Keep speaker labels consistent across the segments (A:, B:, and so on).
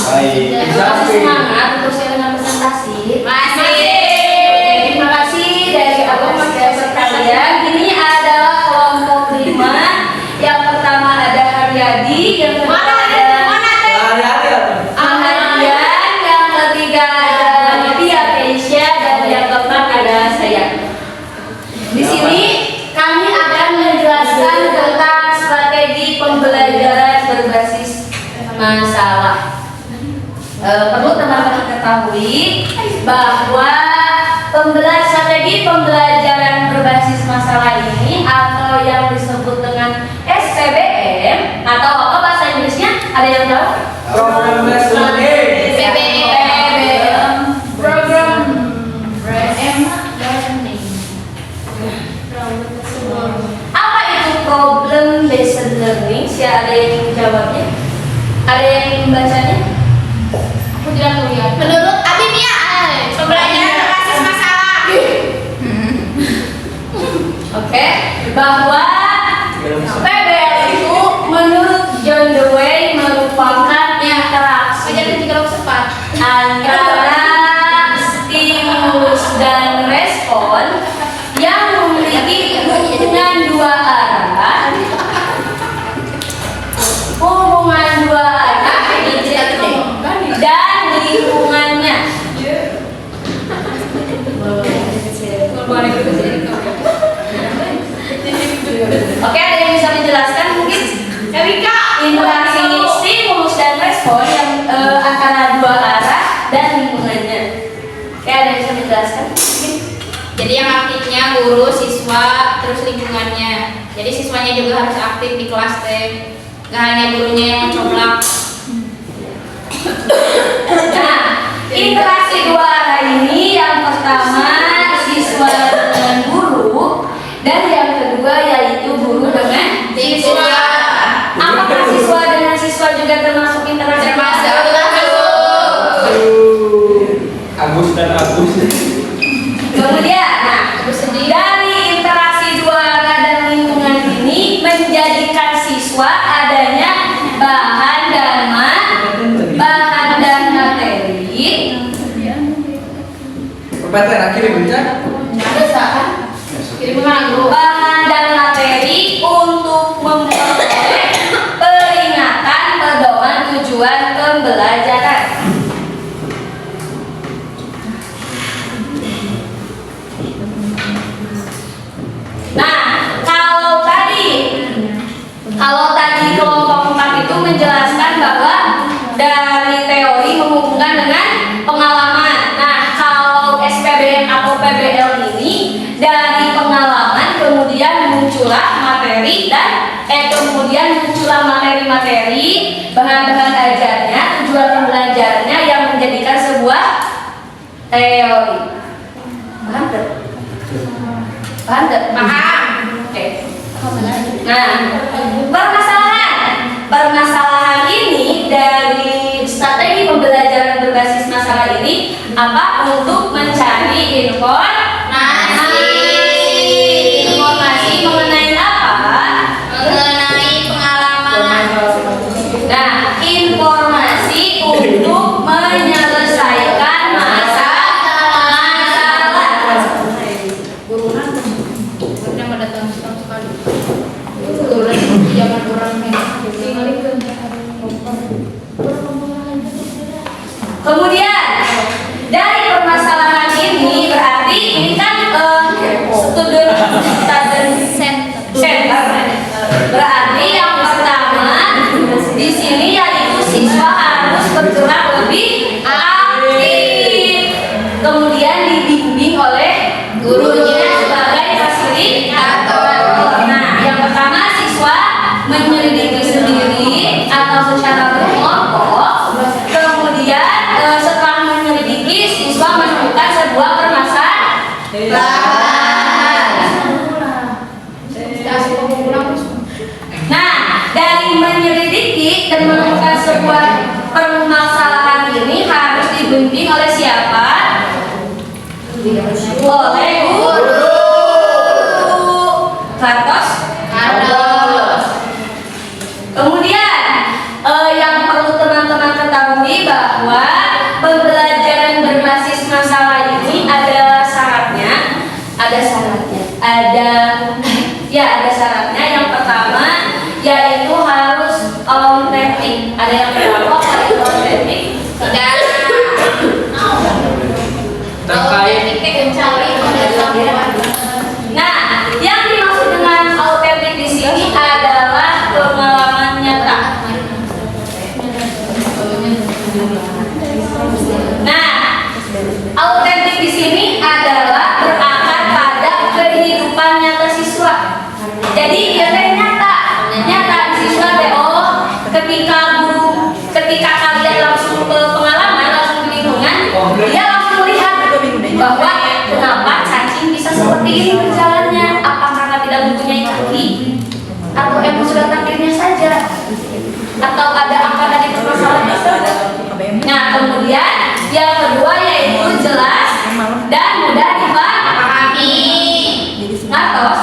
A: Baik.
B: Masih semangat untuk siaran presentasi.
C: Masih.
B: Terima kasih dari abang mahasiswa sekalian. Ini adalah kelompok 5. Yang pertama ada Haryadi, yang kedua ada Ahadian, yang ketiga ada Lydia Keisha, dan yang keempat ada saya. Di sini kami akan menjelaskan tentang strategi pembelajaran berbasis masalah. Perlu teman-teman ketahui bahwa strategi pembelajaran berbasis masalah ini atau yang disebut dengan SPBM atau apa bahasa Inggrisnya? Ada yang tahu?
A: Program based learning.
B: PBM, program apa itu problem based learning? Ada yang jawabnya? Ada yang membacanya?
C: Aku tidak lihat. Menurut Abimia, pembelajaran berbasis masalah.
B: Oke, bahwa PBL itu menurut John Dewey merupakan interaksi antara stimulus dan respon yang memiliki hubungan dua arah dan lingkungannya. Oke, ada yang bisa menjelaskan mungkin? Erika, interaksi stimulus dan respon yang antara dua arah dan lingkungannya. Oke, ada yang bisa menjelaskan? Mungkin?
C: Jadi yang aktifnya guru, siswa, terus lingkungannya. Jadi siswanya juga harus aktif di kelas teh. Gak hanya gurunya yang mencoblak.
B: Nah, interaksi dua arah ini yang pertama siswa dengan guru dan yang kedua yaitu guru dengan siswa. Apakah siswa dengan siswa juga termasuk interaksi dua arah?
A: Agus dan Agus.
B: Kemudian, dari interaksi dua arah dan lingkungan ini menjadikan siswa adanya bahan dan materi.
A: Pertanyaan akhir ibunya.
B: Bahan dan materi untuk memperoleh peringatan pedoman tujuan pembelajaran. Nah, kalau tadi kelompok 4 itu menjelaskan bahwa dari teori menghubungkan dengan pengalaman. Nah, kalau SPBM atau PBL ini dari pengalaman kemudian muncullah materi materi, bahan-bahan ajarnya, tujuan pembelajarannya yang menjadikan sebuah teori. Paham tak? Paham tak?
C: Paham.
B: Oke. Nah, permasalahan ini dari strategi pembelajaran berbasis masalah ini apa? Untuk mencari informasi mengenai apa?
C: Mengenai pengalaman.
B: Nah, informasi untuk menyelesaikan masalah.
C: Gurunya pada tahun sekali. Jangan orang
B: Kemudian dari permasalahan ini berarti ini kan student center. Berarti yang pertama di sini yaitu siswa harus bergerak lebih aktif. Kemudian dibimbing oleh gurunya sebagai fasilitator. Nah, yang pertama siswa menyelidiki sendiri atau secara berkelompok. Kemudian setelah menyelidiki siswa menemukan sebuah permasalahan. Nah, dari menyelidiki dan menemukan sebuah permasalahan ini harus dibimbing oleh siapa? Oleh guru. Kartos. Kemudian yang perlu teman-teman ketahui bahwa Ada yang tahu apa itu autentik?
C: Tidak.
A: Terkait
C: Mencari pengetahuan.
B: Nah, yang dimaksud dengan autentik di sini adalah pengalaman nyata. Nah, autentik di sini adalah berakar pada kehidupan nyata siswa. Jadi dia teh nyata di siswa teh ketika kalian langsung ke pengalaman, langsung ke lingkungan, dia langsung melihat bahwa kenapa cacing bisa seperti ini berjalannya, apa karena tidak mempunyai kaki atau emang sudah takdirnya saja, atau ada apa tadi permasalahan itu. Nah, kemudian yang kedua yaitu jelas dan mudah dipahami. Ngatos.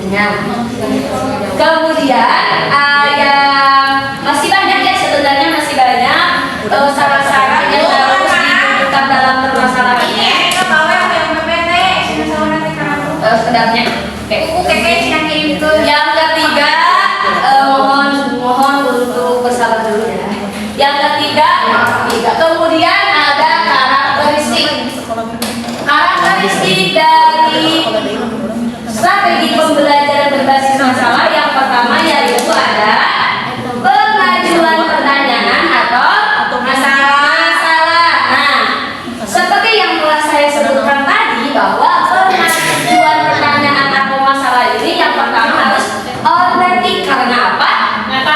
B: Nah, kemudian yang masih banyak ya, sebenarnya masih banyak syarat-syarat yang harus dibutuhkan dalam permasalahan ini. Sebenarnya yang ketiga, mohon untuk bersabar dulu ya. Yang ketiga, kemudian ada karakteristik dari strategi pembelajaran berbasis masalah. Yang pertama yaitu ada pengajuan pertanyaan atau masalah. Nah, seperti yang telah saya sebutkan tadi bahwa pengajuan pertanyaan atau masalah ini yang pertama harus autentik. Karena apa? Nah,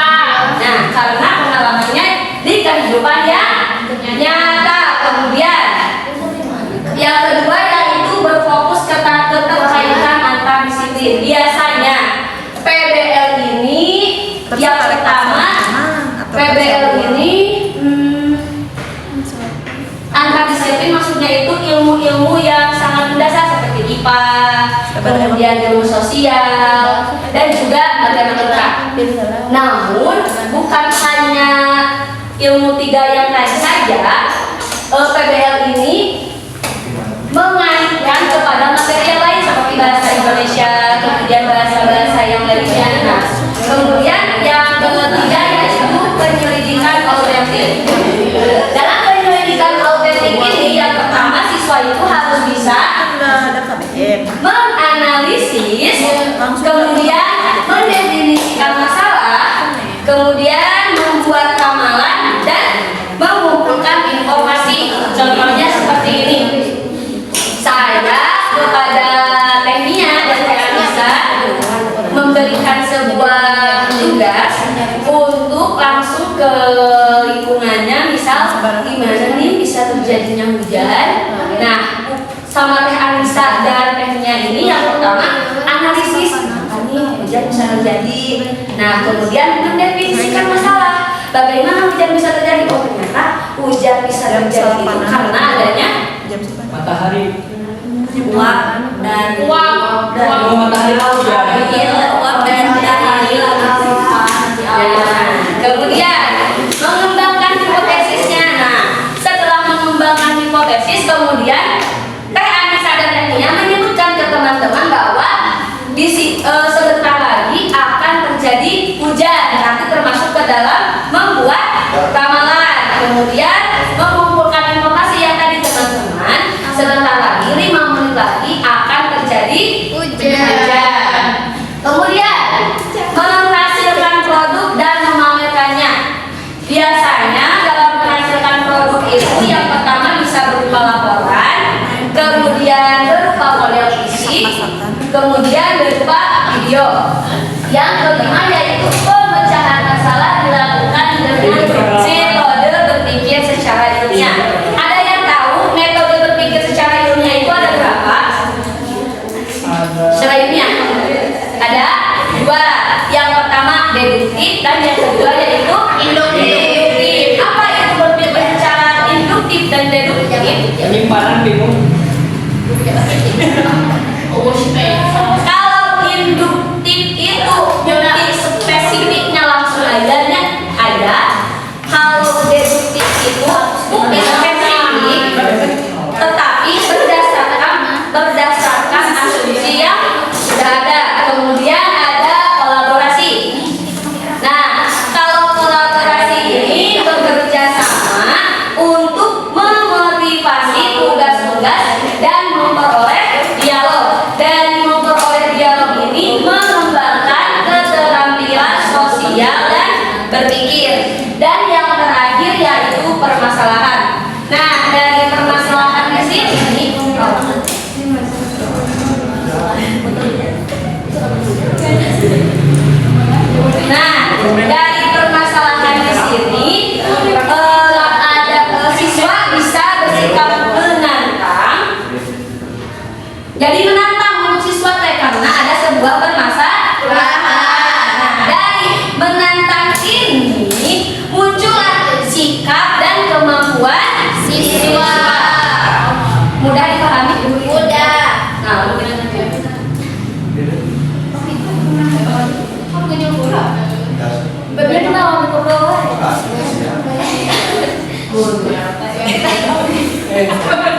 B: karena pengalamannya di kehidupan yang nyata. Kemudian yang kedua yaitu berfokus keterkaitan antar disiplin. Biasanya PBL ini yang pertama, PBL ini antar disiplin maksudnya itu ilmu-ilmu yang sangat mendasar seperti IPA, kemudian ilmu sosial, dan juga matematika. Namun bukan hanya ilmu tiga yang tadi saja, PBL ini mengaitkan kepada materi yang lain seperti bahasa Indonesia, kemudian bahasa-bahasa yang lainnya. Nah, kemudian yang ketiga yaitu penyelidikan autentik. Dalam penyelidikan autentik ini yang pertama siswa itu harus bisa menganalisis, kemudian mendefinisikan masalah, kemudian membuat ramalan dan mengumpulkan informasi. Contohnya seperti ini. Saya kepada Tehnia dan saya bisa memberikan sebuah tugas untuk langsung ke lingkungannya, misal gimana nih bisa terjadinya hujan. Nah, sama Teh Anissa dan Tehnia ini yang pertama analisis nih hujan bisa terjadi. Nah, kemudian mendefinisikan masalah. Bagaimana hujan bisa terjadi? Oh, ternyata hujan bisa terjadi itu karena adanya
A: matahari.
B: uap dan
A: matahari
B: kemudian mengembangkan hipotesisnya. Nah, setelah mengembangkan hipotesis, kemudian Teh Anissa dan Tehnia menyebutkan ke teman-teman bahwa sebentar lagi akan terjadi hujan, nanti termasuk ke dalam membuat ramalan, kemudian mengumpulkan informasi yang tadi teman-teman. Sebentar lagi 5 menit lagi akan terjadi hujan. Kemudian menghasilkan produk dan memamerkannya. Biasanya dalam menghasilkan produk itu yang pertama bisa berupa laporan, kemudian berupa model fisik, kemudian berupa video. Yang kelima yaitu pemecahan masalah dilakukan dengan metode berpikir secara ilmiah. Ada yang tahu metode berpikir secara ilmiah itu ada berapa? Secara ilmiah ada 2. Yang pertama deduktif dan yang kedua yaitu induktif. Apa itu berpikir secara induktif dan deduktif?
A: Penyimpanan bingung.
B: Kalau induktif itu bukti spesifiknya langsung ada. Kalau deduktif itu bukti spesifik tetapi berdasarkan asumsi yang sudah ada. Kemudian berpikir. Dan yang terakhir yaitu permasalahan. Nah, dari permasalahan di sini ada siswa bisa bersikap menantang. Jadi menantang untuk siswa karena ada sebuah permasalahan. Dari menantang ini muncullah sikap dan kemampuan siswa. Mudah dipahami? Mudah. Nah,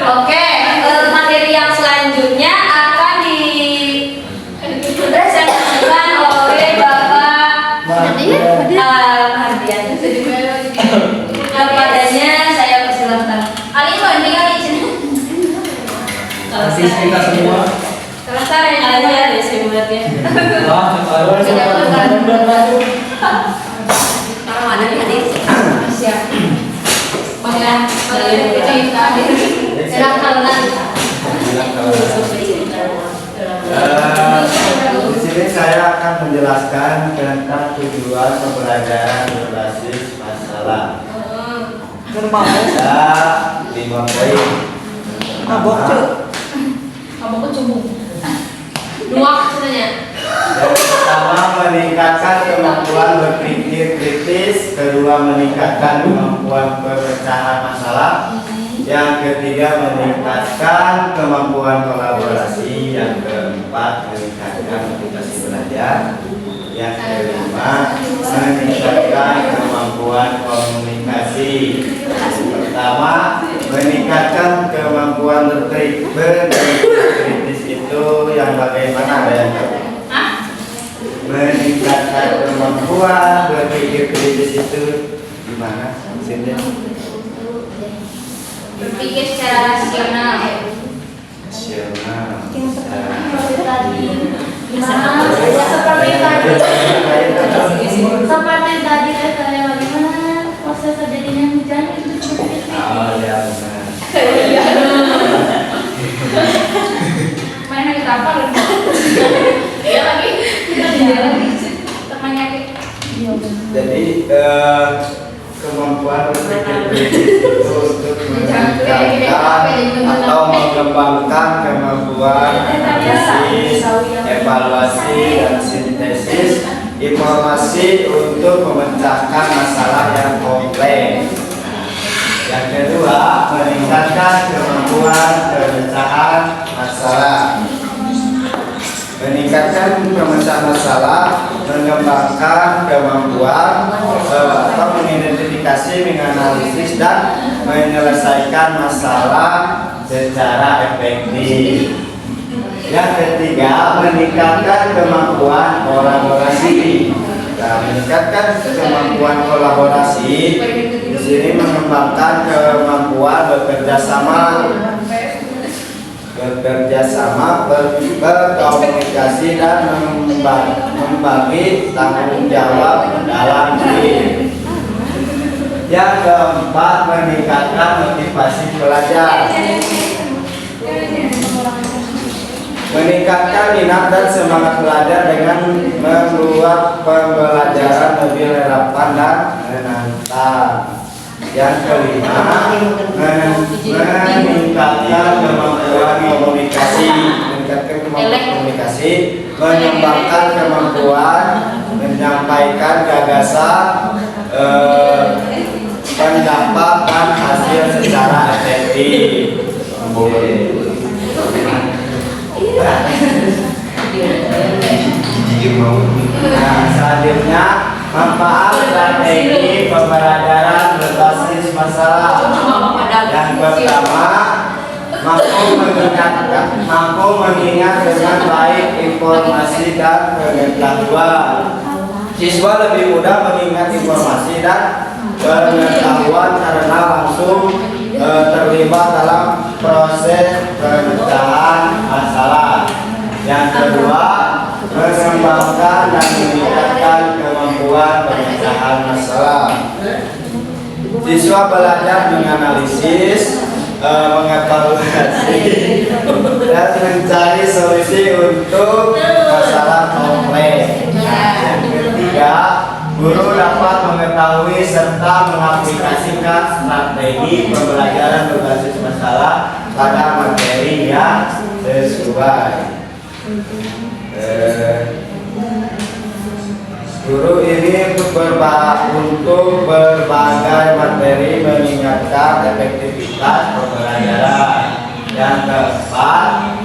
B: Oke, materi yang selanjutnya akan dipresentasikan oleh Bapak Hardian. Kepadanya saya persilahkan. Ali Wandi kali sini.
A: Kasih kita semua.
B: Selesai aja deh sebenarnya.
A: Wah, kalau
B: Orang mana nih hadir? Siap. Mana?
D: Di sini saya akan menjelaskan tentang tujuan pembelajaran berbasis masalah. Ada 5 poin.
B: Dua sebenarnya.
D: Yang pertama, meningkatkan kemampuan berpikir kritis. Kedua, meningkatkan kemampuan pemecahan masalah. Yang ketiga, meningkatkan kemampuan kolaborasi. Yang keempat, meningkatkan motivasi belajar. Yang kelima, meningkatkan kemampuan komunikasi. Yang pertama, meningkatkan kemampuan berpikir kritis itu yang bagaimana, ada yang tahu? Meningkatkan kemampuan berpikir kritis itu gimana? Maksudnya
C: Berpikir secara rasional.
D: rasional.
E: Seperti tadi saya bagaimana proses terjadinya hujan itu seperti itu.
D: Oh ya benar.
C: Mana kita apa lagi? Iya lagi. Temannya kita.
D: Jadi kemampuan berpikir kritis itu untuk meningkatkan atau mengembangkan kemampuan analisis, evaluasi, dan sintesis informasi untuk memecahkan masalah yang kompleks. Yang kedua, meningkatkan kemampuan pemecahan masalah. Meningkatkan pemecahan masalah, mengembangkan kemampuan atau mengidentifikasi, menganalisis, dan menyelesaikan masalah secara efektif. Yang ketiga, meningkatkan kemampuan kolaborasi. Nah, meningkatkan kemampuan kolaborasi di sini mengembangkan kemampuan bekerja sama, berkomunikasi, dan membagi tanggung jawab dalam tim. Yang keempat, meningkatkan motivasi belajar. Meningkatkan minat dan semangat belajar dengan membuat pembelajaran lebih relevan dan menantang. Yang kelima, meningkatkan kemampuan komunikasi. Meningkatkan kemampuan komunikasi, mengembangkan kemampuan menyampaikan gagasan, pendapat, dan hasil secara efektif. Nah, selanjutnya, manfaat strategi pembelajaran berbasis masalah. Yang pertama, mampu mengingat dengan baik informasi dan pengetahuan. Siswa lebih mudah mengingat informasi dan pengetahuan karena langsung terlibat dalam proses pemecahan masalah. Yang kedua, mengembangkan dan meningkatkan kemampuan pemecahan masalah. Siswa belajar menganalisis, mengevaluasi, dan mencari solusi untuk masalah kompleks. Yang ketiga, guru dapat mengetahui serta mengaplikasikan strategi pembelajaran berbasis masalah pada materi yang sesuai. Guru ini untuk berbagai materi meningkatkan efektivitas pembelajaran. Yang keempat,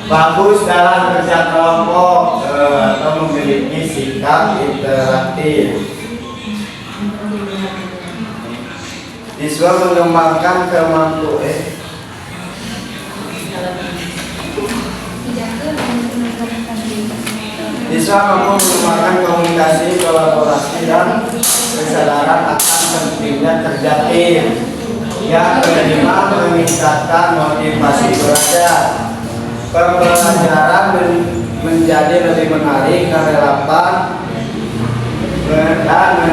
D: bagus dalam kerja kelompok atau memiliki sikap interaktif. Siswa mengembangkan kemampuan Siswa mampu mengembangkan komunikasi, kolaborasi, dan kesadaran akan pentingnya kerja tim. Yang kelima, meningkatkan motivasi belajar. Pembelajaran menjadi lebih menarik dan relevan dan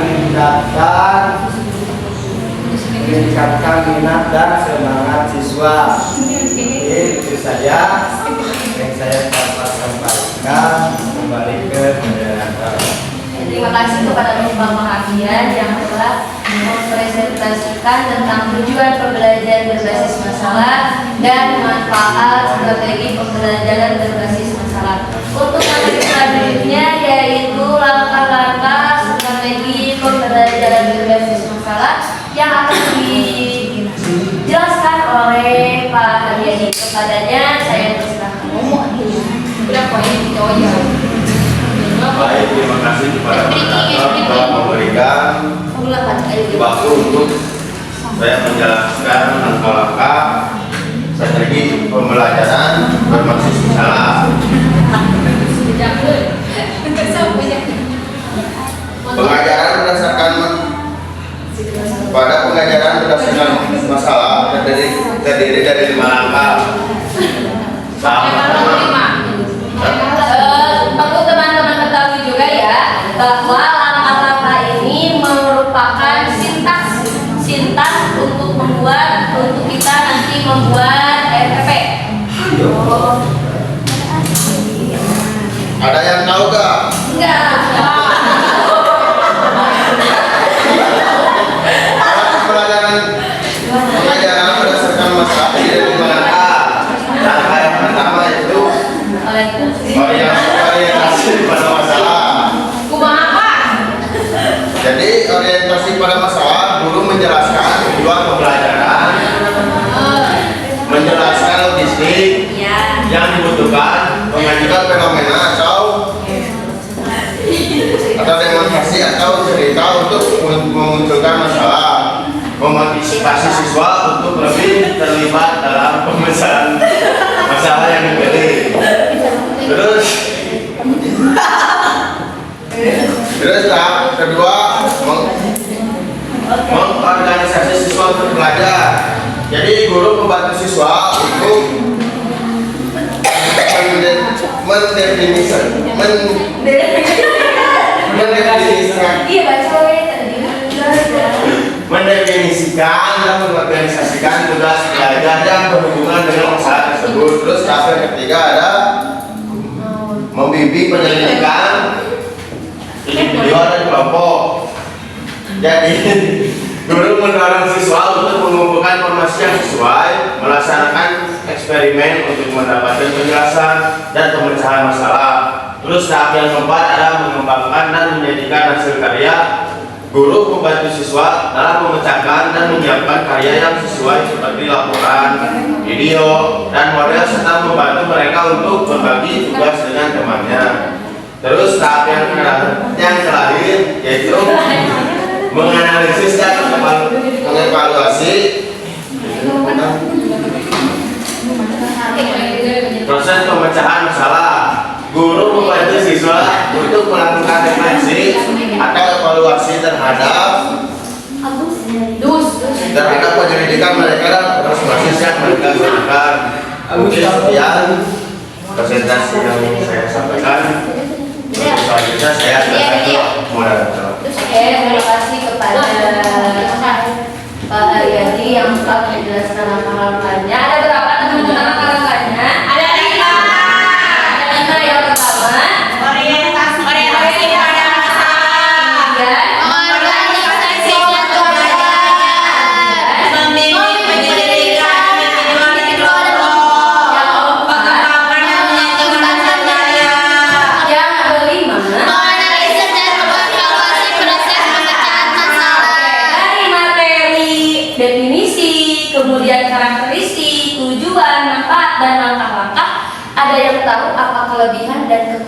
D: meningkatkan minat dan semangat siswa. Itu saja yang saya dapat sampaikan. Kembali ke moderator.
B: Terima kasih kepada Bapak Mahafian yang telah mempresentasikan tentang tujuan pembelajaran berbasis masalah dan manfaat strategi pembelajaran berbasis masalah. Untuk materi selanjutnya yaitu langkah-langkah strategi pembelajaran berbasis masalah yang akan dijelaskan oleh Pak Haryadi. Kepadanya saya persilahkan.
C: Berapa ini kita wajar?
F: Baik, terima kasih kepada moderator telah memberikan waktu untuk saya menjelaskan langkah-langkah strategi pembelajaran berbasis masalah. Pengajaran berdasarkan masalah terdiri dari 5 langkah.
B: Perlu teman-teman ketahui juga ya bahwa langkah-langkah ini merupakan sintaks untuk kita nanti membuat RPP.
F: Ada yang tahu gak?
B: Enggak.
F: Pengajaran berdasarkan masalah terdiri dari 5 langkah. Langkah yang pertama yaitu orientasi pada masalah. Jadi orientasi pada masalah, guru menjelaskan tujuan pembelajaran, menjelaskan logistik yang dibutuhkan, mengajukan fenomena atau demonstrasi atau cerita untuk memunculkan masalah, memotivasi siswa untuk lebih terlibat dalam pemecahan masalah yang dipilih. Terus tahap kedua, mengorganisasi siswa untuk belajar. Jadi guru membantu siswa untuk mendefinisikan dan mengorganisasikan tugas belajar yang berhubungan dengan masalah tersebut. Terus tahap yang ketiga ada membimbing penyelidikan individu dan kelompok. Jadi guru mendorong siswa untuk mengumpulkan informasi yang sesuai, melaksanakan eksperimen untuk mendapatkan penjelasan dan pemecahan masalah. Terus tahap yang keempat ada mengembangkan dan menjadikan hasil karya. Guru membantu siswa dalam memecahkan dan menyiapkan karya yang sesuai seperti laporan, video, dan model serta membantu mereka untuk berbagi tugas dengan temannya. Terus tahap yang terakhir yaitu menganalisis dan mengevaluasi proses pemecahan masalah. Guru membantu siswa untuk melakukan refleksi atau evaluasi terhadap penyelidikan mereka dan proses yang mereka lakukan. Sekian presentasi yang saya sampaikan. Selanjutnya saya akan ke moderator.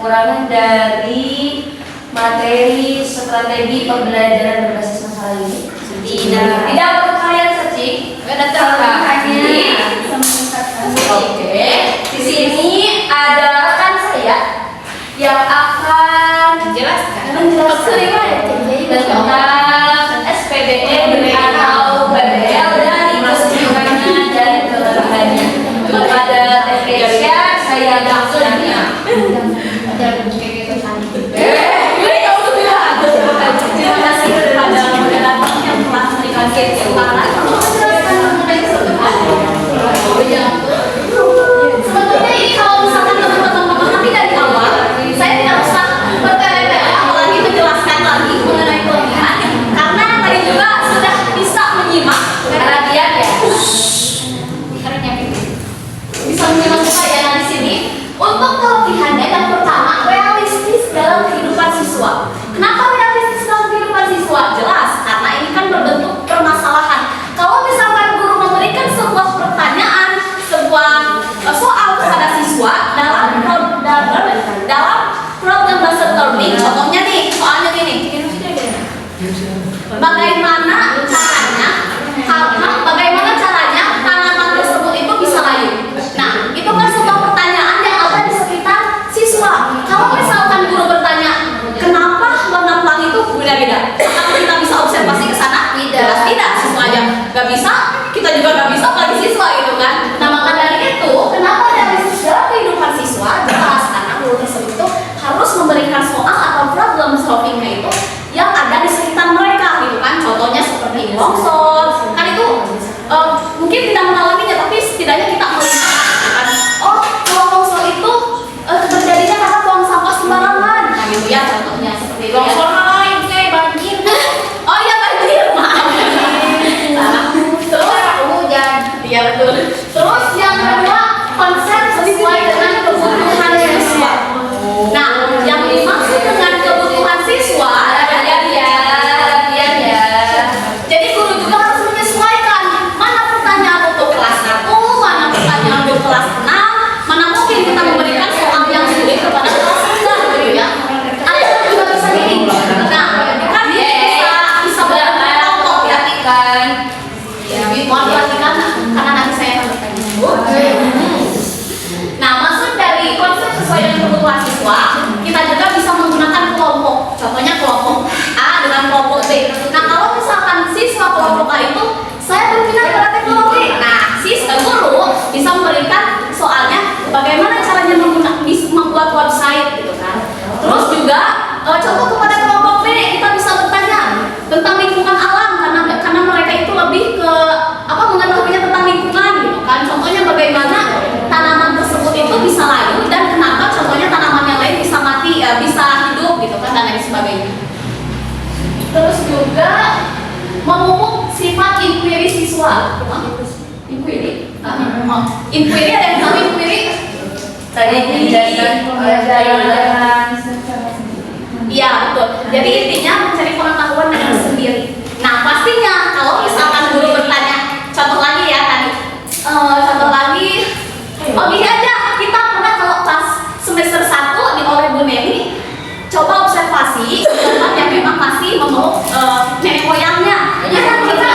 B: kekurangan dari materi strategi pembelajaran berbasis masalah ini? Tidak perlu kalian searching. Ada terangkannya. Oke, di sini ada rekan saya yang akan menjelaskan tentang SPBN atau PBL dari keseluruhannya dan kelebihannya. Kepada Teh Kesia, saya bertanya. Terima kasih kepada moderator yang telah memberikan kesempatan untuk menjelaskan mengenai keseluruhan. Sebetulnya ini kalau misalkan teman-teman memahami dari awal, saya tidak usah bertele-tele apalagi menjelaskan lagi mengenai kelebihan, karena tadi juga sudah bisa menyimak perhatian ya. Bisa menyimak saya di sini. Untuk kelebihannya yang pertama, realistis dalam kehidupan siswa. Kenapa realistis dalam kehidupan siswa? Jelas, karena ini kan berbentuk permasalahan. Kalau misalkan guru memberikan sebuah pertanyaan, sebuah soal kepada siswa dalam problem based learning, contohnya nih, soalnya gini, bagaimana caranya tanaman tersebut itu bisa layu? Nah, itu kan sebuah pertanyaan yang ada di sekitar siswa. Kalau misalkan guru bertanya, kenapa warna pelangi itu beda-beda? Apakah kita bisa observasi ke sana? Tidak, siswa aja nggak bisa, kita juga nggak bisa, apalagi siswa gitu kan. Nah, maka dari itu, kenapa realistis dalam kehidupan siswa? Jelas, karena guru tersebut itu harus memberikan soal atau problem solvingnya itu yang ada di sekitar mereka gitu kan. Contohnya seperti longsor, kan itu mungkin tidak mengalaminya, tapi setidaknya kita melihat kan, oh kalau longsor itu terjadinya karena buang sampah sembarangan, nah gitu ya, contohnya seperti itu.
C: Longsor lain kayak banjir.
B: Oh iya, banjir, maaf. Terus
C: Hujan.
B: iya betul. Terus yang kedua, konsep sesuai dengan kebutuhan siswa. Nah, yang dimaksud dengan kebutuhan siswa jadi guru juga harus menyesuaikan mana pertanyaan untuk kelas 1, mana pertanyaan untuk kelas 6, mana mungkin kita memberikan soal yang sulit kepada kelas 9 gitu ya. Anda juga bisa gini. Nah, kan bisa berkelompok perhatikan. Ya, mohon perhatikan karena nanti saya akan bertanya. Nah, maksud dari konsep sesuai dengan kebutuhan siswa, kita juga bisa menggunakan kelompok. Contohnya kelompok A dengan kelompok B. Nah, kalau misalkan siswa kelompok A itu saya berminat pada teknologi. Nah, guru bisa memberikan soalnya bagaimana caranya membuat website gitu kan. Terus juga contoh kepada kelompok B, kita bisa bertanya tentang lingkungan alam karena mereka itu lebih ke mengetahuinya tentang lingkungan gitu kan. Contohnya bagaimana tanaman tersebut itu bisa layu dan kenapa contohnya tanaman yang lain bisa mati, bisa hidup gitu kan, dan lain sebagainya. Terus juga memupuk sifat inquiry siswa. Inquiry? Inquiry, ada yang tahu inquiry? Tadi dijelaskan iya betul. Jadi intinya mencari pengetahuan dengan sendiri. Nah, pastinya kalau misalkan guru bertanya, contoh lagi ya tadi, contoh lagi, oh gini aja, kita pernah kalau pas semester 1 di oleh Bu Neni coba observasi teman yang memang masih memeluk nenek moyangnya. Ya kan kita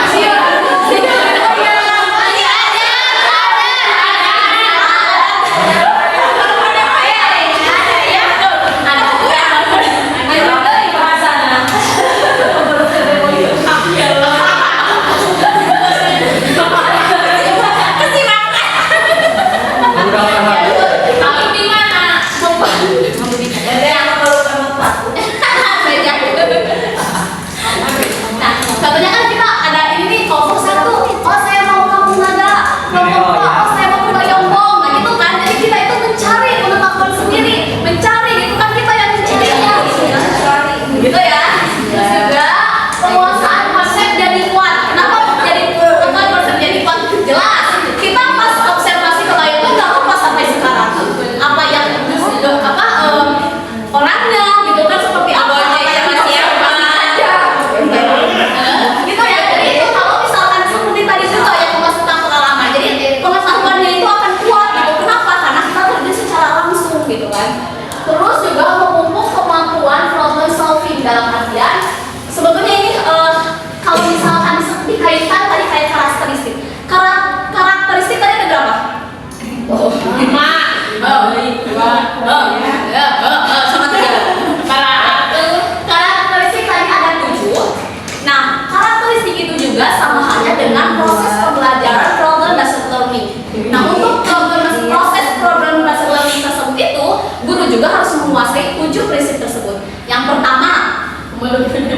B: merumuskan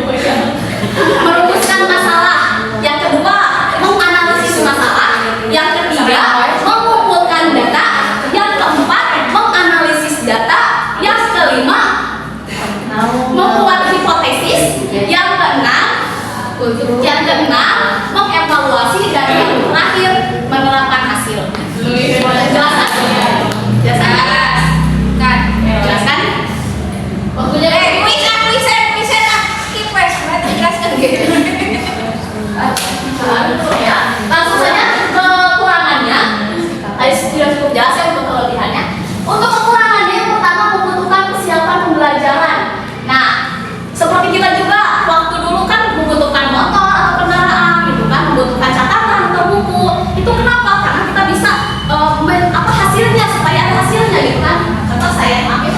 B: masalah. Yang kedua, menganalisis masalah. Yang ketiga, mengumpulkan data. Yang keempat, menganalisis data. Yang kelima, membuat hipotesis. Yang keenam, mengevaluasi, dan yang terakhir, menerapkan hasil. Jelaskan? Jelaskan? Waktunya langsung saja kekurangannya. Sudah cukup jelas ya untuk kelebihannya. Untuk kekurangannya yang pertama membutuhkan kesiapan pembelajaran. Nah, seperti kita juga waktu dulu kan membutuhkan motor atau kendaraan gitu kan, membutuhkan catatan atau buku. Itu kenapa? Karena kita bisa hasilnya supaya ada hasilnya gitu kan. Contoh saya ambil.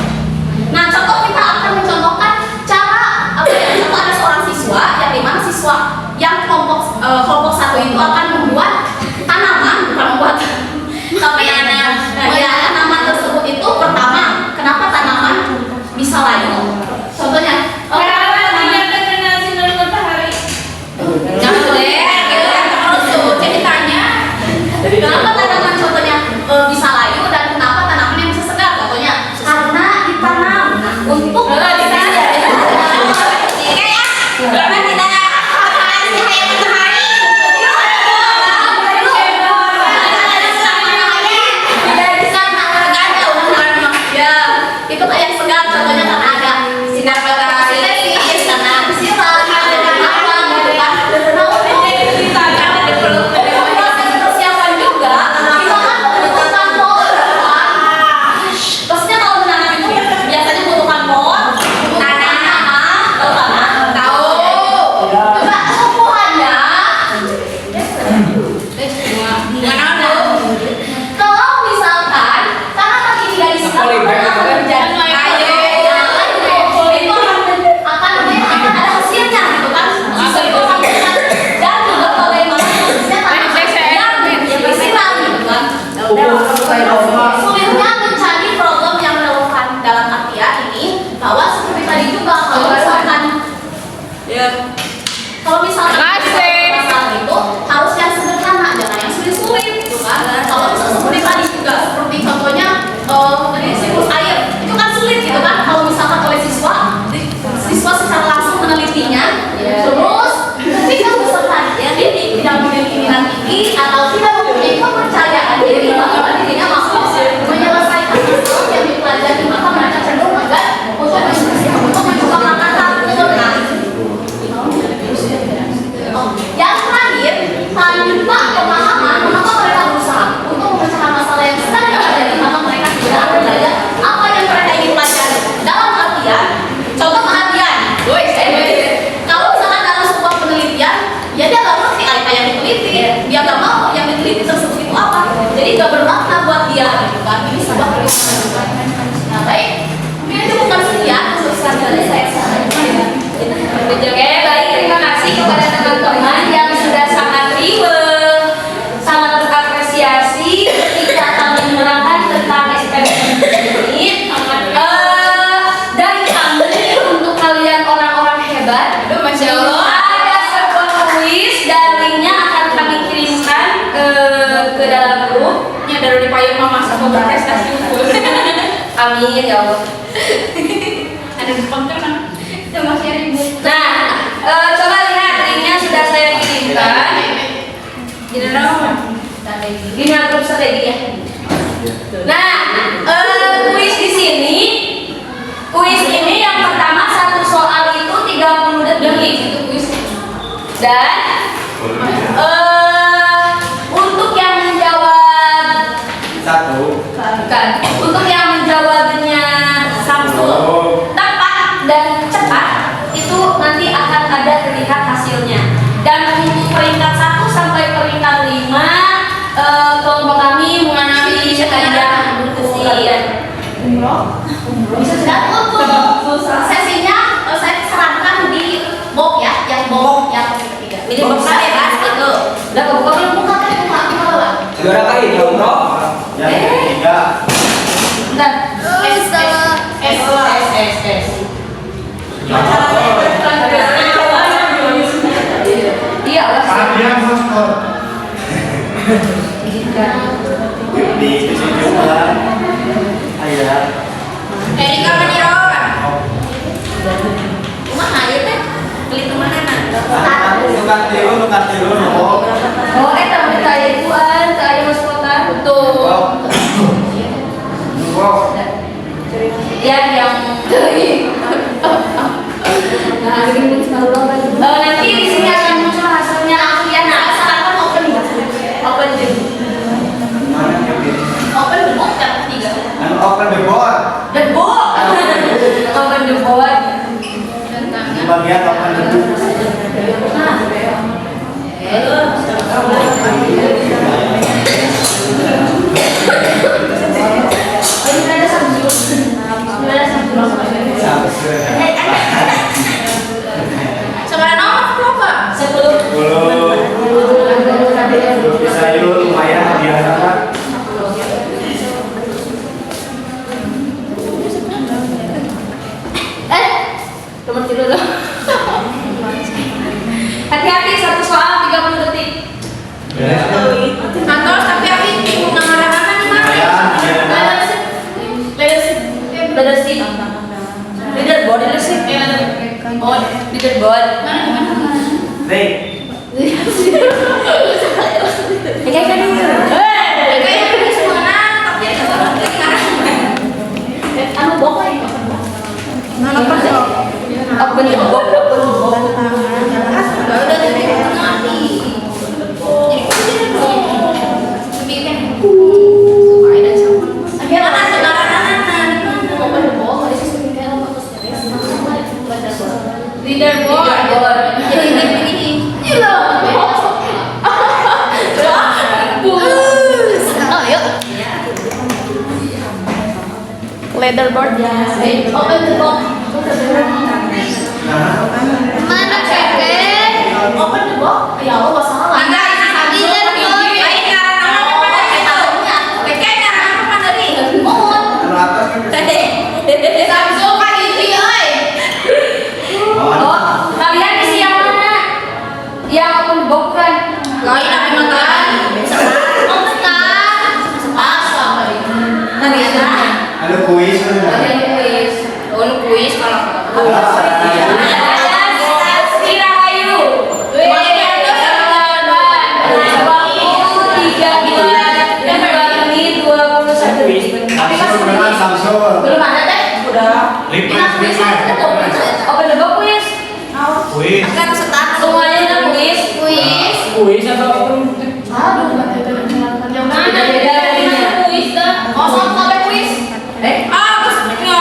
B: Nah, contoh kita akan mencontohkan cara contoh ada seorang siswa yang dimana siswa yang kelompok satu itu akan membuat tanaman, bukan membuat tanaman tersebut itu pertama, kenapa tanaman bisa layu? Contohnya, jangan boleh, harus ceritanya. Kenapa tanaman contohnya bisa layu dan kenapa tanaman yang bisa segar? Contohnya, karena ditanam untuk itu kayak segar, contohnya kan ada sinar matahari, karena disiram, ada apa gitu kan. Persiapan juga, kita kan membutuhkan pot, pastinya kalau menanam itu biasanya membutuhkan pot, tanah, tahu. Coba tumbuhannya, kalau misalkan tanaman ini tidak disiram, akan ada hasilnya gitu kan. Dan juga bagaimana prosesnya tanaman yang disiram gitu kan. Sulitnya mencari problem yang relevan dalam artian ini bahwa seperti tadi juga kalau misalkan masalah itu harus yang sederhana, jangan yang sulit-sulit gitu kan. Kalau misalnya seperti tadi juga, seperti contohnya tadi siklus air itu kan sulit gitu kan. Kalau misalkan oleh siswa secara langsung menelitinya, terus ketika peserta didik tidak memiliki minat tinggi atau tidak mempunyai kepercayaan diri bahwa dirinya mampu menyelesaikan masalah yang dipelajari, maka mereka cenderung enggan untuk mencoba langkah takut. Yang terakhir, tanpa pemahaman, maka mereka berusaha untuk memecahkan masalah yang sedang terjadi, maka mereka tidak akan belajar apa yang mereka ingin pelajari. Dalam artian, contoh perhatian. Kalau misalkan dalam sebuah penelitian, ya dia nggak ngerti apa yang diteliti, dia nggak mau yang diteliti tersebut itu apa, jadi nggak bermakna buat dia gitu kan. Ini sebuah permasalahan. Nah, baik, mungkin itu bukan sekian untuk sekali saya sarankan. Oke, baik, terima kasih kepada teman-teman yang sudah sangat riweuh, sangat berapresiasi ketika kami menerangkan tentang SPM ini. Dari kami untuk kalian orang-orang hebat, Masya Allah, ada sebuah kuis dan linknya akan kami kirimkan ke dalam grup.
C: Ini ada di payung mama sama berprestasi unggul.
B: Amin ya Allah.
C: Ada di konten itu masih ribut.
B: Nah, coba lihat linknya sudah saya kirimkan.
C: Jadi dong.
B: Di grup strategi ya. Nah, kuis di sini, kuis ini yang pertama satu soal itu 30 detik itu kuis. Dan untuk yang menjawab bukan, untuk yang menjawabnya Samsul tepat dan cepat itu nanti akan ada terlihat hasilnya. Dan untuk peringkat 1 sampai peringkat 5 kelompok kami mengenai hadiah bisa dan untuk sesinya saya sarankan di box ya, yang box yang ketiga. Ini box bebas itu. Udah kebuka belum? Buka kan buka.
A: Juara kali dong, bro.
D: Yang ketiga.
B: Bentar. S.
D: Nukan tilu no.
B: Oh, eta mun teh aya ibuan, teh aya masukkan tuh. Yang nanti di sini akan muncul hasilnya langsung ya. Nah, asalkan open the book.
D: Mana yang
C: Open the book yang ketiga.
D: open the board.
B: The book. Open the board.
D: Di bagian open the book.
C: Sebenarnya nomor berapa?
B: 10.
D: Bisa yuk lumayan biasa.
B: Nomor 3 loh. Hati-hati satu soal 30 detik.
C: Kantor tapi aku bingung nama-nama di mana?
B: Leadership. Leaderboard. Oh, leaderboard.
D: Nih,
B: Kayak kan dulu. Anu bok lagi. Open the book.
E: Leaderboard ya.
B: Open the book.
C: Mana ceket?
B: Open the book. Ya Allah, salah.
C: Anda tadi leaderboard. Baik karena nama pada kita. Ceket karena nama pada nih. Mohon.
D: anu atas kan.
C: Samsung pagi ini, oi.
B: Oh, kalian isi yang mana? Yang open book kan?
C: Lain apa makan? Oh, betul. Masa kali.
B: Nanti ya.
D: Anu kuis anu.
B: Ada kuis.
C: Oh, kuis kalau.
B: Belum ada teh? Udah.
F: Refresh.
B: Open the book kuis.
F: Kuis.
C: Kan setan.
B: Semuanya udah kuis.
A: Kuis atau open?
B: Aduh, yang mana beda jadinya?
C: Kuis dah. Kosong sampai kuis. Ah, terusnya.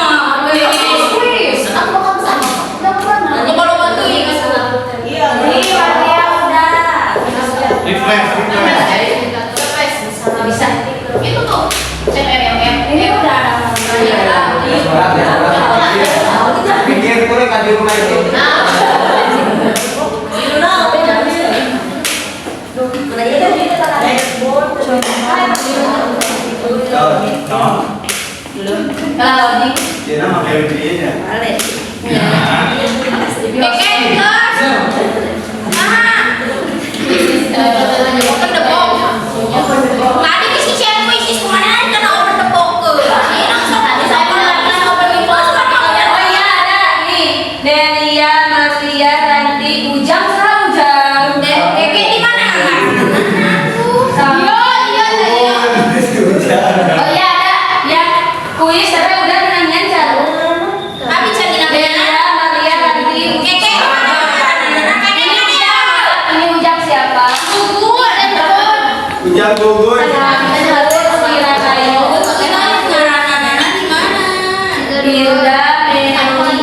B: Kuis. Aku bakal sama. Udah pernah.
C: Nanti kalau bantuin ke sana.
B: Iya, udah.
F: Refresh.
B: Bisa.
C: Itu tuh.
B: Ini udah.
D: Pikir kulit kan di rumah itu.
B: Kalau di
D: Dia nama kayak begini.
C: Open the box. Tadi kisi share kuis kemana kena open the box ke? Ini langsung tadi saya bilang open the box.
B: Oh iya ada nih. Delia, Marlia, Ranti, Ujang, sama Ujang.
C: Keke di mana?
B: Sama.
C: Iya.
B: Oh iya ada. Yang kuis tapi udah nanya cara.
C: Abi cari
B: Delia,
C: namanya.
B: Marlia, Ranti,
C: Keke.
B: ini Ujang siapa?
C: Gugur dan gugur.
D: Ujang gugur.
B: Kita harus kira kayu.
C: Kita ngarana di mana?
B: Linda, Melly.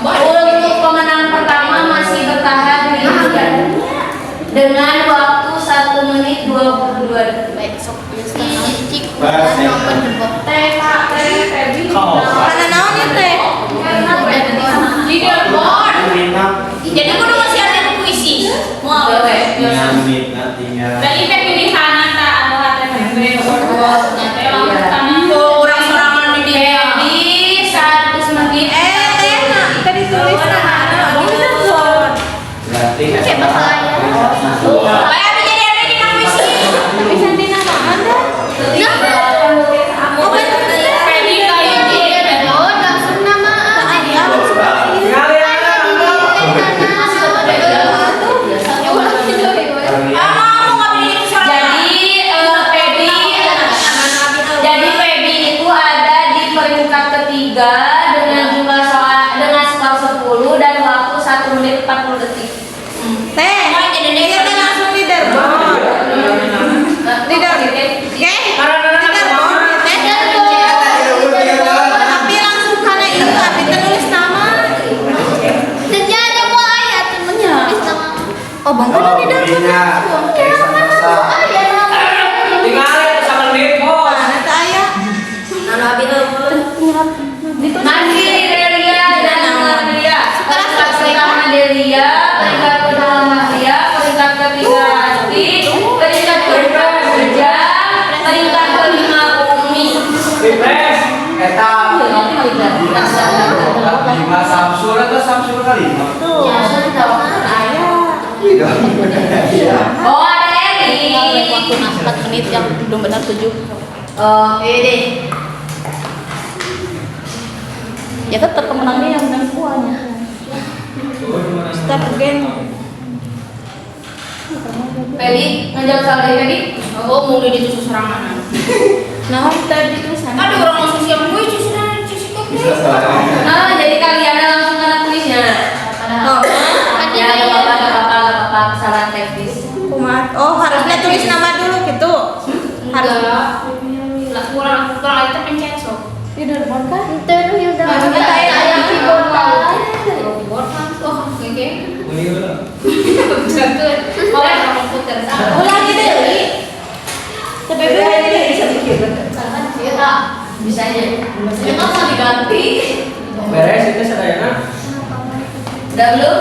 B: Untuk pemenang pertama masih bertahan di dengan waktu 1 menit 22 detik.
C: Karena naonnya teh? Leaderboard. Jadi kudu masih ada puisi. Mau
D: Tinggal menit tinggal.
C: Bali teh pilihan anta anu hate membre nyate langsung kurang sorangan di dia.
B: Di 100 menit.
C: Teh tadi tulis
D: Berarti
C: Kayak jadi ada di puisi.
B: Tapi Santina mana?
C: Open
B: Oh, bangkanya di dalam.
D: Kopinya, Masa.
A: Tinggalin sama Depos.
B: Mana teh aya?
E: Nana Abina
B: Mandi Delia dan Delia. Peringkat pertama Delia, peringkat kedua Maria, peringkat ketiga Asti, peringkat kedua Berjam, peringkat kelima Umi.
A: Depres.
D: Eta 5 Samsul atau Samsul kali? Iya.
B: Oh, ada Eri.
E: waktu 4 menit yang belum benar 7.
B: Oh, ini.
E: Ya tetap pemenangnya yang menang semuanya. Start again.
B: Feli, ngajak soal dari Feli.
C: Oh, mau di itu serangan.
E: Nah, tadi itu sana.
C: Ada orang masuk siang gue cuci kopi.
B: Nah, jadi kalian langsung kena tulisnya.
E: Oh,
B: Ya, nggak apa-apa, kesalahan teknis.
E: Oh, harusnya tulis nama dulu gitu.
C: Harus lah kurang itu pencet so.
E: Tidak kan?
B: Ayam keyboard kan.
C: Keyboard kan, wah kayak
B: Oleh komputer.
E: Ulangi deh. Tapi bisa bikin.
B: Bisa aja. Emang mau diganti?
A: Beres itu sadayana.
B: Udah belum?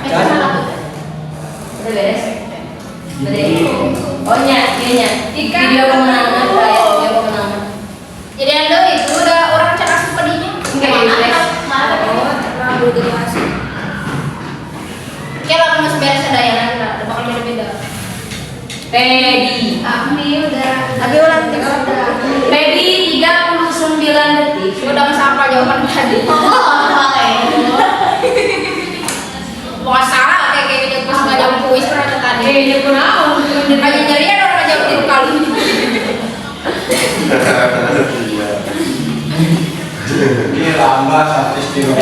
A: Acan.
B: Udah beres? Beres. Oh nya, video pemenangan saya, video pemenangan.
C: jadi ando itu udah orang cara pedinya.
B: Enggak ya,
C: Ambil dari hasil. Kalau mau beres sadayana udah bakal beda-beda.
B: Pedi.
C: Kami udah.
E: Abi ulang
B: Pedi 39 detik.
C: Udah nggak jawaban tadi. Mau salah kayak gitu pas nggak jawab kuis pernah tadi.
B: Ini pun mau.
C: Hanya nyari ada orang jawab 3 kali.
D: Ini lama sampai 15.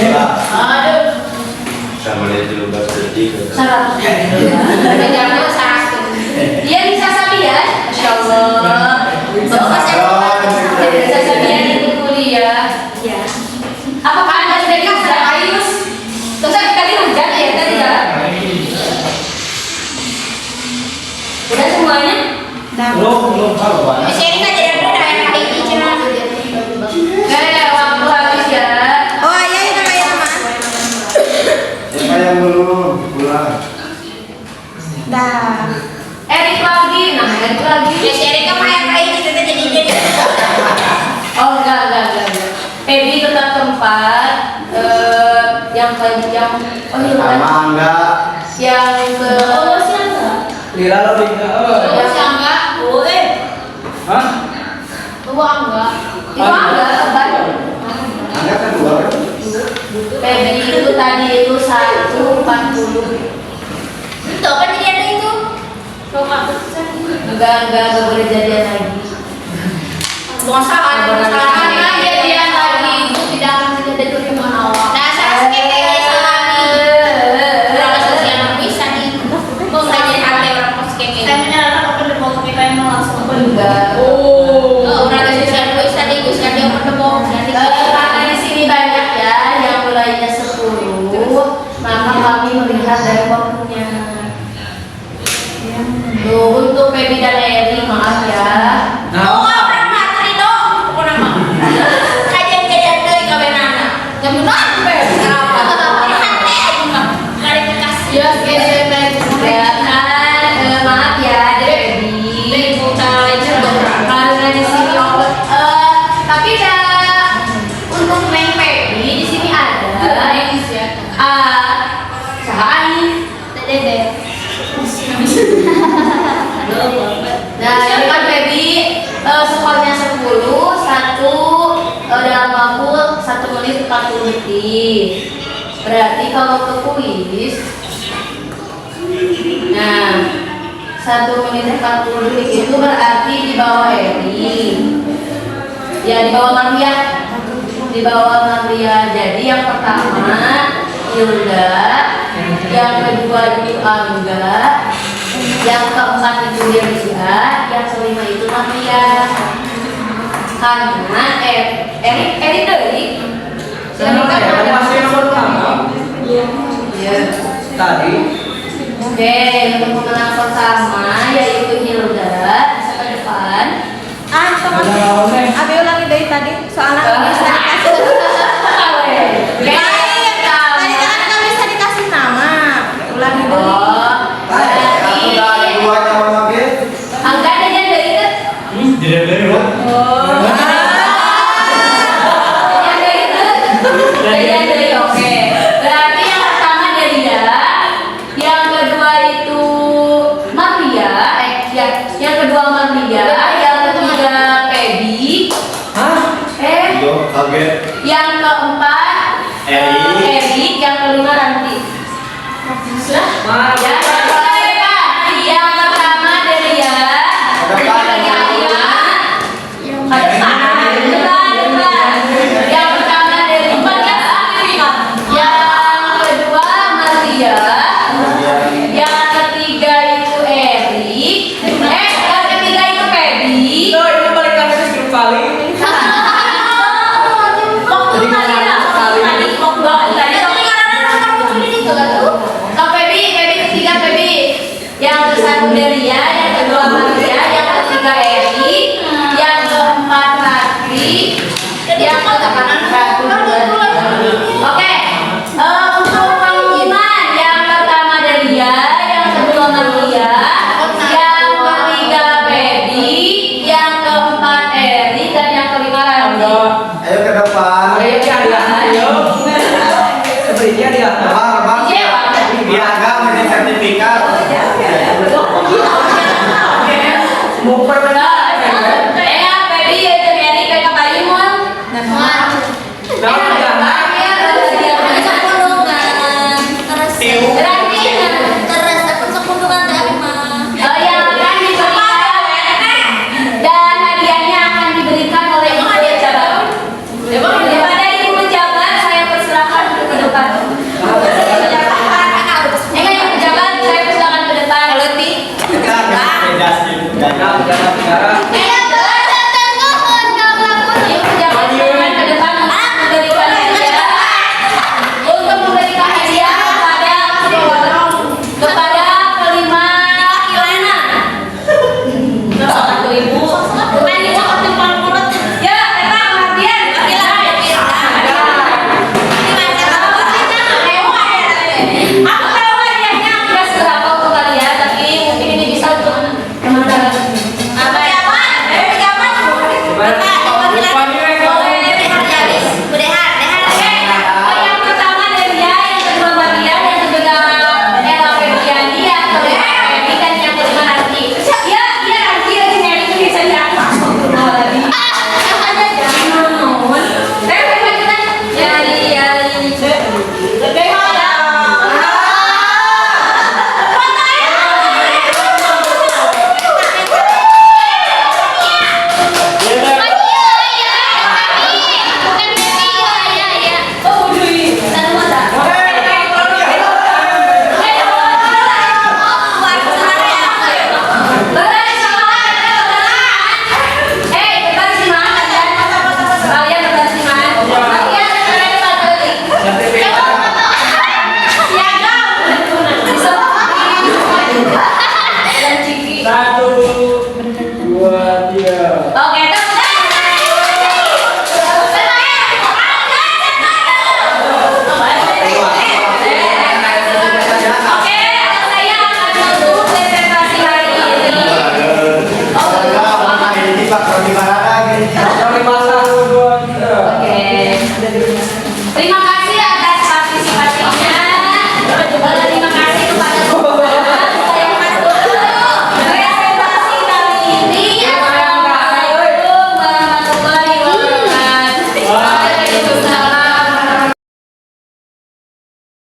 B: Aduh.
F: Sama dia 13 detik.
B: 100.
C: Jawabnya 100.
B: Dia bisa Sabian, Masya Allah. Bisa Sabian itu kuliah.
E: Ya.
B: Apakah Anda sudah dikasih Ayus? Terus tadi hujan ya tadi ya? Udah semuanya?
A: Belum tahu, Pak.
C: Masih ini nggak jadi ada yang hari ini cina.
B: Waktu habis ya.
E: Oh, ayah itu ayah nama.
D: Siapa yang belum pulang?
E: Dah.
B: Erik lagi, Erik lagi.
C: Ya si Erika mah yang hari ini kita jadi.
B: Oh enggak. Pedi tetap tempat. Yang oh iya bukan.
D: Sama enggak?
B: Yang ke
A: Lila lebih enggak.
B: yang enggak.
A: Hah?
C: Enggak.
B: Itu enggak.
D: Enggak kan 2 kan?
B: Pedi itu tadi itu 140.
C: Itu kan jadi ada itu.
B: Enggak boleh jadian lagi.
C: Bosan karena jadian lagi itu tidak akan terjadi dari awal. Nah, saya kayak salah nih. Orang sosial bisa nih. Mau belajar hati orang pos kayak
E: Saya menyarankan open the box kita yang langsung open.
B: Enggak.
C: orang sosial bisa nih bisa dia berdebong
B: Karena di sini banyak ya yang mulainya 10, maka kami melihat dari waktunya. Tuh, untuk Feby dan Eri, maaf ya.
C: Oh, orang materi dong. Pokoknya mah. Kajian deui ka benana. Jam benar be. Ini hati aja mah. Klarifikasi.
B: Ya, maaf ya, dari Feby. Karena di sini tapi ya untuk Neng Feby di sini ada Sahain.
C: Dede.
B: Nah, ini kan Feby skornya 10, dalam waktu 1 menit 40 detik. Berarti kalau ke kuis, nah 1 menit 40 detik itu berarti di bawah Eri. Ya di bawah Maria. Di bawah Maria. Jadi yang pertama Hilda, yang kedua itu Angga, yang keempat itu Delia, yang kelima itu Maria. Karena Eri tadi
A: Sama kayak masih nomor pertama.
B: Iya.
A: Tadi
B: Oke, untuk pemenang pertama yaitu Hilda. Bisa ke depan.
E: Abi ulangi dari tadi soalnya nggak bisa dikasih. Tadi kan nggak bisa dikasih nama. Ulangi dulu.
D: Aku udah dua nyawa lagi.
B: Angga ada yang dari itu.
A: Jadi ada yang
B: Yang dari oke. Berarti yang pertama Delia, yang kedua itu Maria, yang kedua Maria, yang ketiga Pebby,
D: Tuh, kaget.
B: yang keempat
F: Eri.
B: Eri, yang kelima Ranti. Sudah? Ya.